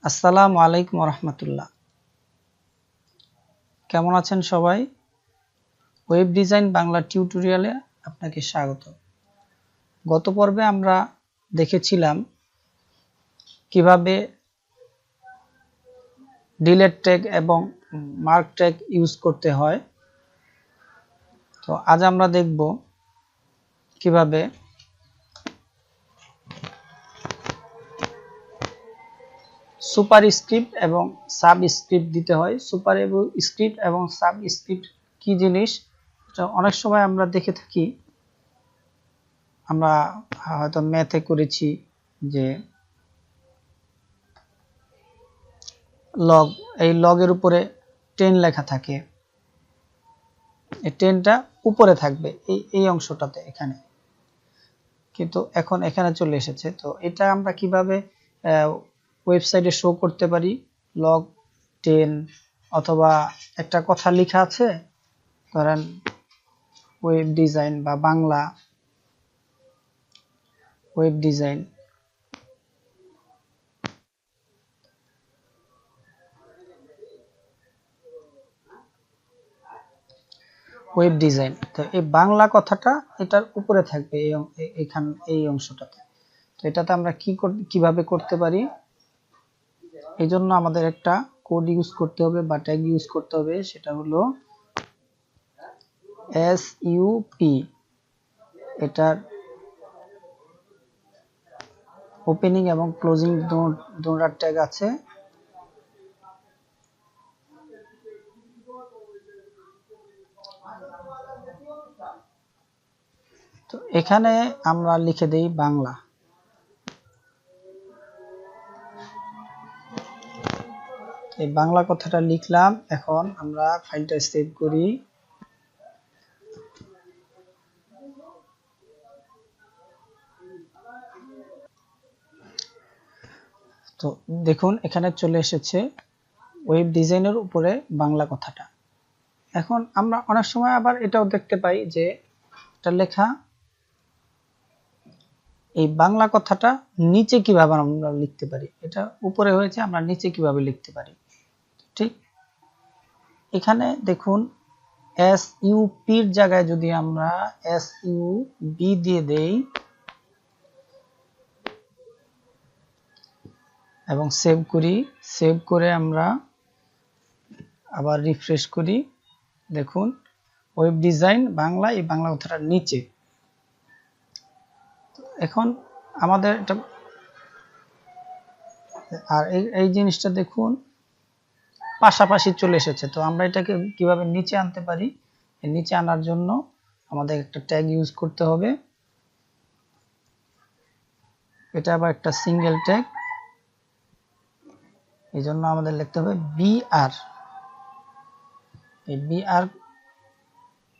আসসালামু আলাইকুম রহমতুল্লাহ। কেমন আছেন সবাই? ওয়েব ডিজাইন বাংলা টিউটোরিয়ালে আপনাকে স্বাগত। গত পর্বে আমরা দেখেছিলাম কিভাবে ডিলিট ট্যাগ এবং মার্ক ট্যাগ ইউজ করতে হয়। তো আজ আমরা দেখব কিভাবে সুপারস্ক্রিপ্ট এবং সাবস্ক্রিপ্ট দিতে হয়। সুপারস্ক্রিপ্ট এবং সাবস্ক্রিপ্ট কি জিনিস, এটা অনেক সময় আমরা দেখে থাকি। আমরা হয়তো ম্যাথে করেছি যে লগ, এই লগের উপরে 10 লেখা থাকে, এই 10টা উপরে থাকবে এই অংশটাতে এখানে, কিন্তু এখন এখানে চলে এসেছে। তো এটা আমরা কিভাবে ওয়েবসাইটে শো করতে পারি? লগ 10 অথবা একটা কথা লেখা আছে, ধরেন ওয়েব ডিজাইন বা Bangla web design, web design. তো এই বাংলা কথাটা এটার উপরে থাকবে এই অংশটাতে। তো এটাতে আমরা কিভাবে করতে পারি? এই জন্য আমাদের একটা কোড ইউজ করতে হবে বা ট্যাগ ইউজ করতে হবে, সেটা হলো SUP। এটার ওপেনিং এবং ক্লোজিং দুটো ট্যাগ আছে। তো এখানে আমরা লিখে দেই বাংলা। এই বাংলা কথাটা লিখলাম। এখন আমরা ফাইলটা সেভ করি। তো দেখুন এখানে চলে এসেছে ওয়েব ডিজাইনের উপরে বাংলা কথাটা। এখন আমরা অনেক সময় আবার এটাও দেখতে পাই যে এটা লেখা, এই বাংলা কথাটা নিচে কিভাবে আমরা লিখতে পারি। এটা উপরে হয়েছে, আমরা নিচে কিভাবে লিখতে পারি। ঠিক এখানে দেখুন SUPর জায়গায় যদি আমরা SUB দিয়ে দেই এবং সেভ করি, সেভ করে আমরা আবার রিফ্রেশ করি, দেখুন ওয়েব ডিজাইন বাংলা, এই বাংলা কথাটার নিচে। এখন আমাদের এটা, আর এই জিনিসটা দেখুন পাশাপাশি চলে এসেছে। তো আমরা এটাকে কিভাবে নিচে আনতে পারি? নিচে আনার জন্য আমাদের একটা ট্যাগ ইউজ করতে হবে। এটা আবার একটা সিঙ্গেল ট্যাগ, এই জন্য আমাদের লিখতে হবে BR। এই BR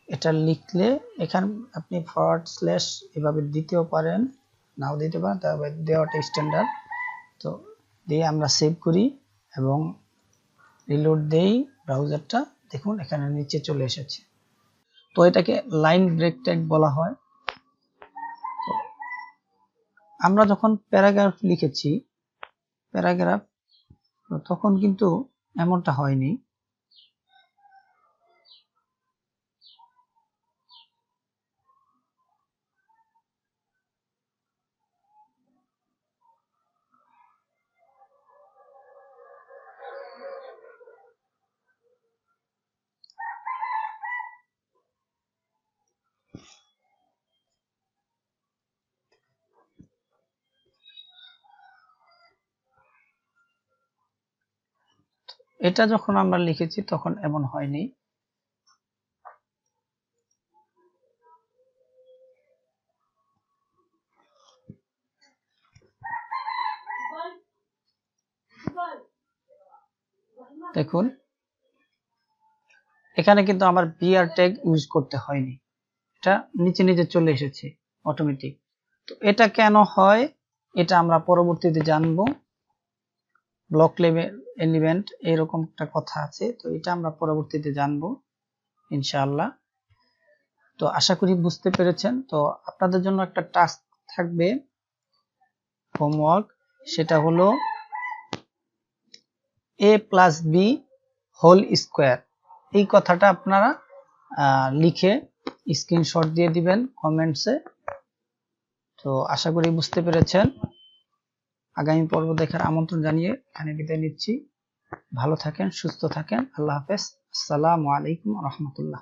এটা লিখলে এখানে আপনি ফরওয়ার্ড স্ল্যাশ এভাবে দিতেও পারেন, নাও দিতে পারেন, তবে দেওয়াটা স্ট্যান্ডার্ড। তো দিয়ে আমরা সেভ করি এবং রিলোড দেই ব্রাউজারটা, দেখুন এখানে নিচে চলে এসেছে। তো এটাকে লাইন ব্রেক ট্যাগ বলা হয়। তো আমরা যখন প্যারাগ্রাফ লিখেছি, প্যারাগ্রাফ, তখন কিন্তু এমনটা হয়নি। এটা যখন আমরা লিখেছি তখন এমন হয়নি। দেখুন এখানে কিন্তু আমার BR ট্যাগ ইউজ করতে হয়নি, এটা নিচে নিচে চলে এসেছে অটোমেটিক। তো এটা কেন হয় এটা আমরা পরবর্তীতে জানবো। ব্লক লেভেল এলিমেন্ট এরকম একটা কথা আছে, তো এটা আমরা পরবর্তীতে জানবো ইনশাআল্লাহ। তো আশা করি বুঝতে পেরেছেন। তো আপনাদের জন্য একটা টাস্ক থাকবে, হোমওয়ার্ক, সেটা হলো a plus B whole square, এই কথাটা আপনারা লিখে স্ক্রিনশট দিয়ে দিবেন কমেন্টসে। তো আশা করি বুঝতে পেরেছেন। আগামী পর্ব দেখার আমন্ত্রণ জানিয়ে এখানে বিদায় নিচ্ছি। ভালো থাকেন, সুস্থ থাকেন। আল্লাহ হাফেজ। আসসালামু আলাইকুম ওয়া রাহমাতুল্লাহ।